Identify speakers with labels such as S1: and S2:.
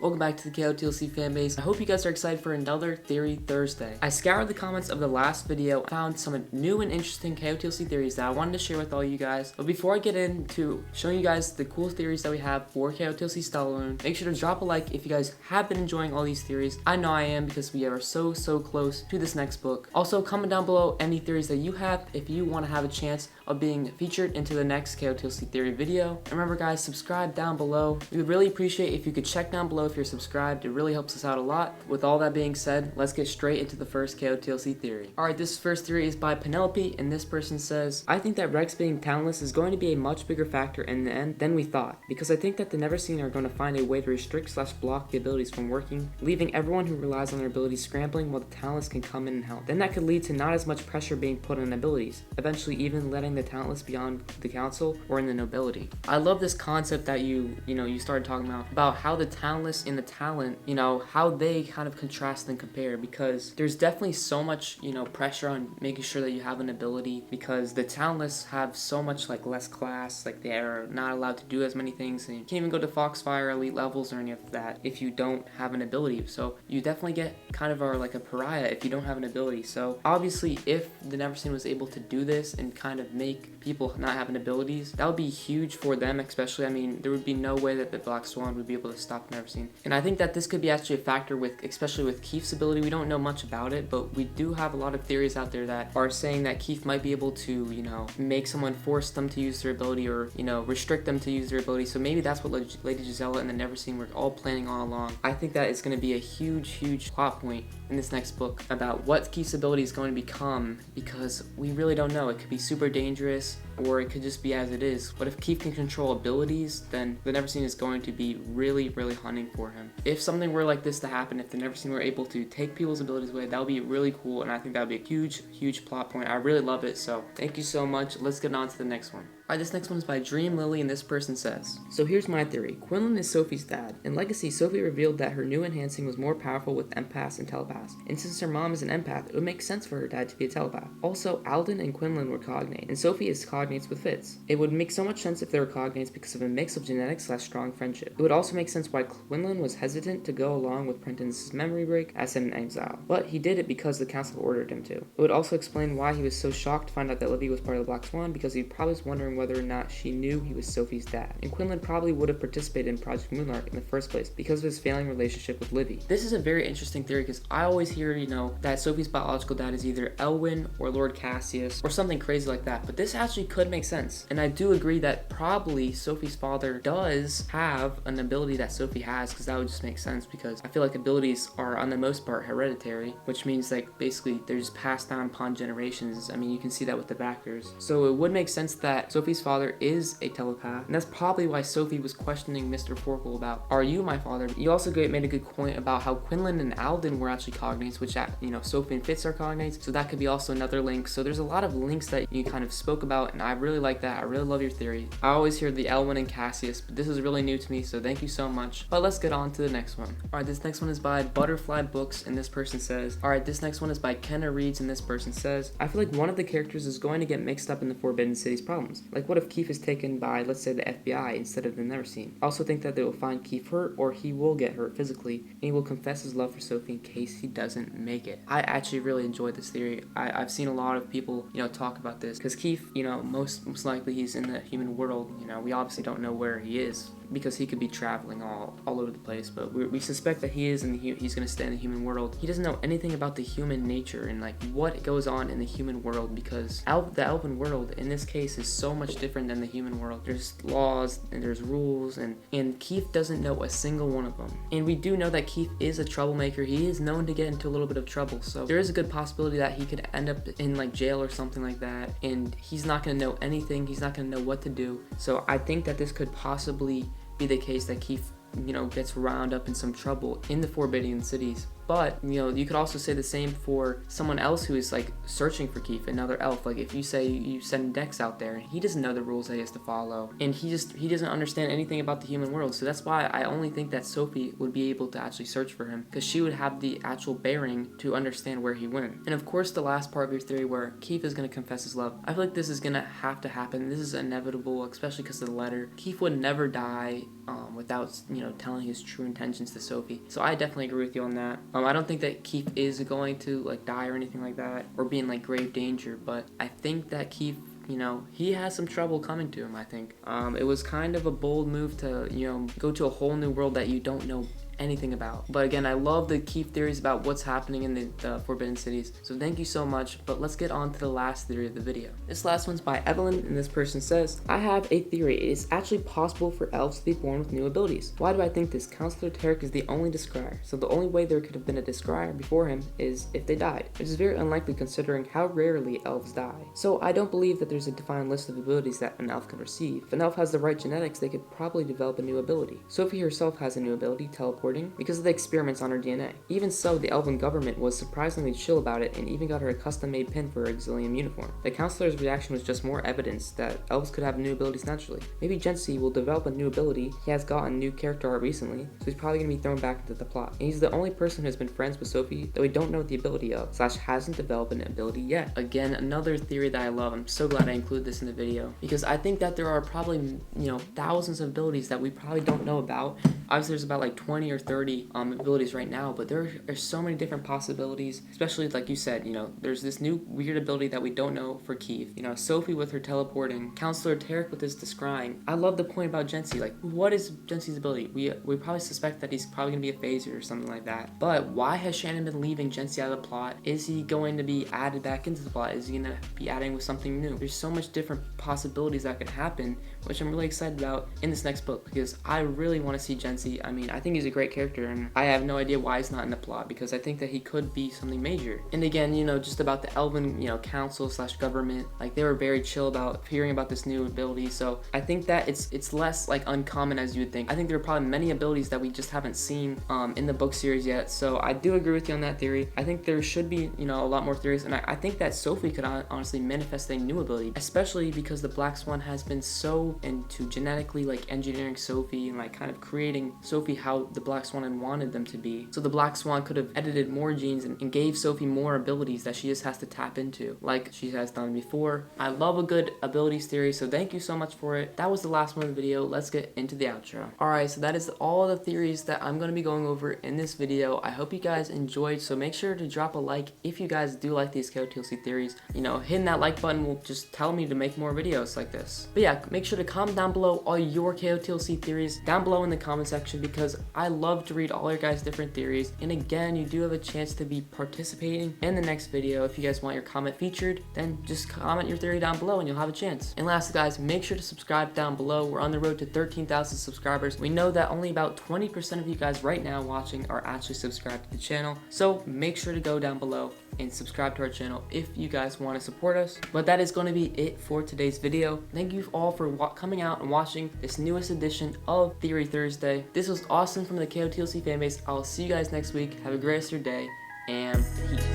S1: Welcome back to the KOTLC Fanbase. I hope you guys are excited for another Theory Thursday. I scoured the comments of the last video, found some new and interesting KOTLC theories that I wanted to share with all you guys. But before I get into showing you guys the cool theories that we have for KOTLC Stellarlune, make sure to drop a like if you guys have been enjoying all these theories. I know I am because we are so close to this next book. Also, comment down below any theories that you have if you want to have a chance of being featured into the next KOTLC theory video. And remember guys, subscribe down below. We would really appreciate if you could check down below if you're subscribed. It really helps us out a lot. With all that being said, let's get straight into the first KOTLC theory. Alright, this first theory is by Penelope, and this person says, I think that Rex being talentless is going to be a much bigger factor in the end than we thought, because I think that the Neverseen are going to find a way to restrict / block the abilities from working, leaving everyone who relies on their abilities scrambling while the talentless can come in and help. Then that could lead to not as much pressure being put on abilities, eventually even letting the talentless beyond the council or in the nobility. I love this concept that you started talking about how the talentless and the talent, how they kind of contrast and compare, because there's definitely so much, pressure on making sure that you have an ability, because the talentless have so much less class, they are not allowed to do as many things, and you can't even go to Foxfire elite levels or any of that if you don't have an ability. So you definitely get kind of like a pariah if you don't have an ability. So obviously if the Neverseen was able to do this and kind of make people not having abilities, that would be huge for them, especially. I mean, there would be no way that the Black Swan would be able to stop Neverseen. And I think that this could be actually a factor especially with Keefe's ability. We don't know much about it, but we do have a lot of theories out there that are saying that Keefe might be able to, make someone force them to use their ability, or, restrict them to use their ability. So maybe that's what Lady Gisela and the Neverseen were all planning all along. I think that it's going to be a huge plot point in this next book about what Keefe's ability is going to become, because we really don't know. It could be super dangerous, or it could just be as it is. But if Keefe can control abilities, then the Neverseen is going to be really hunting for him. If something were like this to happen, if the Neverseen were able to take people's abilities away, that would be really cool, and I think that would be a huge plot point. I really love it, so thank you so much. Let's get on to the next one. Alright, this next one is by Dream Lily, and this person says, so here's my theory. Quinlan is Sophie's dad. In Legacy, Sophie revealed that her new enhancing was more powerful with empaths and telepaths, and since her mom is an empath, it would make sense for her dad to be a telepath. Also, Alden and Quinlan were cognate, and Sophie is cognates with Fitz. It would make so much sense if they were cognates because of a mix of genetics / strong friendship. It would also make sense why Quinlan was hesitant to go along with Prenton's memory break as in exile, but he did it because the council ordered him to. It would also explain why he was so shocked to find out that Livy was part of the Black Swan, because he probably was wondering whether or not she knew he was Sophie's dad. And Quinlan probably would have participated in Project Moonlark in the first place because of his failing relationship with Livy. This is a very interesting theory because I always hear, that Sophie's biological dad is either Elwyn or Lord Cassius or something crazy like that, but this actually could make sense. And I do agree that probably Sophie's father does have an ability that Sophie has, because that would just make sense, because I feel like abilities are on the most part hereditary, which means basically they're just passed down upon generations. I mean, you can see that with the backers. So it would make sense that Sophie's father is a telepath, and that's probably why Sophie was questioning Mr. Forkle about, are you my father? You also made a good point about how Quinlan and Alden were actually cognates, which, Sophie and Fitz are cognates, so that could be also another link. So there's a lot of links that you kind of spoke about, and I really like that. I really love your theory. I always hear the Elwyn and Cassius, but this is really new to me, so thank you so much. But let's get on to the next one. Alright, this next one is by Butterfly Books, and this person says, alright, this next one is by Kenna Reads, and this person says, I feel like one of the characters is going to get mixed up in the Forbidden City's problems. Like, what if Keefe is taken by, let's say, the FBI instead of the Neverseen? I also think that they will find Keefe hurt, or he will get hurt physically, and he will confess his love for Sophie in case he doesn't make it. I actually really enjoy this theory. I've seen a lot of people, talk about this, because Keefe, most likely he's in the human world. We obviously don't know where he is, because he could be traveling all over the place, but we suspect that he is he's going to stay in the human world. He doesn't know anything about the human nature and what goes on in the human world, because the elven world in this case is so much different than the human world. There's laws and there's rules, and Keefe doesn't know a single one of them. And we do know that Keefe is a troublemaker. He is known to get into a little bit of trouble, so there is a good possibility that he could end up in jail or something like that, and he's not going to know anything. He's not going to know what to do. So I think that this could possibly be the case that Keefe, gets wound up in some trouble in the Forbidden Cities. But, you know, you could also say the same for someone else who is like searching for Keefe, another elf. Like if you say you send Dex out there, he doesn't know the rules that he has to follow, and he doesn't understand anything about the human world. So that's why I only think that Sophie would be able to actually search for him, because she would have the actual bearing to understand where he went. And of course, the last part of your theory where Keefe is going to confess his love, I feel like this is going to have to happen. This is inevitable, especially because of the letter. Keefe would never die without, you know, telling his true intentions to Sophie. So I definitely agree with you on that. I don't think that Keefe is going to like die or anything like that, or be in like grave danger, but I think that Keefe, you know, he has some trouble coming to him, I think. It was kind of a bold move to, you know, go to a whole new world that you don't know anything about. But again, I love the Keefe theories about what's happening in the Forbidden Cities. So thank you so much, but let's get on to the last theory of the video. This last one's by Evelyn, and this person says, I have a theory. It is actually possible for elves to be born with new abilities. Why do I think this? Counselor Tarek is the only Descrier, so the only way there could have been a Descrier before him is if they died, which is very unlikely considering how rarely elves die. So I don't believe that there's a defined list of abilities that an elf can receive. If an elf has the right genetics, they could probably develop a new ability. Sophie herself has a new ability, teleport, because of the experiments on her DNA. Even so, the elven government was surprisingly chill about it and even got her a custom-made pin for her auxilium uniform. The counselor's reaction was just more evidence that elves could have new abilities naturally. Maybe Jency will develop a new ability. He has gotten new character art recently, so he's probably going to be thrown back into the plot. And he's the only person who has been friends with Sophie that we don't know the ability of, / hasn't developed an ability yet. Again, another theory that I love. I'm so glad I included this in the video, because I think that there are probably, you know, thousands of abilities that we probably don't know about. Obviously, there's about like 20 or 30 abilities right now, but there are so many different possibilities, especially like you said, you know, there's this new weird ability that we don't know for Keefe, you know, Sophie with her teleporting, Counselor Tarek with his descrying. I love the point about Jency. Like, what is Jency's ability? We probably suspect that he's probably gonna be a phaser or something like that, but why has Shannon been leaving Jency out of the plot? Is he going to be added back into the plot? Is he gonna be adding with something new? There's so much different possibilities that could happen, which I'm really excited about in this next book, because I really want to see Jency. I mean, I think he's a great character, and I have no idea why he's not in the plot, because I think that he could be something major. And again, you know, just about the elven, you know, council / government, like they were very chill about hearing about this new ability. So I think that it's less like uncommon as you would think. I think there are probably many abilities that we just haven't seen in the book series yet. So I do agree with you on that theory. I think there should be, you know, a lot more theories, and I think that Sophie could honestly manifest a new ability, especially because the Black Swan has been so into genetically like engineering Sophie and like kind of creating Sophie how the Black Swan had wanted them to be. So the Black Swan could have edited more genes and gave Sophie more abilities that she just has to tap into, like she has done before. I love a good abilities theory, so thank you so much for it. That was the last one of the video. Let's get into the outro. Alright, so that is all the theories that I'm going to be going over in this video. I hope you guys enjoyed, so make sure to drop a like if you guys do like these KOTLC theories. You know, hitting that like button will just tell me to make more videos like this. But yeah, make sure to comment down below all your KOTLC theories down below in the comment section, because I love to read all your guys' different theories. And again, you do have a chance to be participating in the next video. If you guys want your comment featured, then just comment your theory down below and you'll have a chance. And lastly guys, make sure to subscribe down below. We're on the road to 13,000 subscribers. We know that only about 20% of you guys right now watching are actually subscribed to the channel, so make sure to go down below and subscribe to our channel if you guys want to support us. But that is going to be it for today's video. Thank you all for coming out and watching this newest edition of Theory Thursday. This was awesome from the KOTLC Fanbase. I'll see you guys next week. Have a great rest of your day, and peace.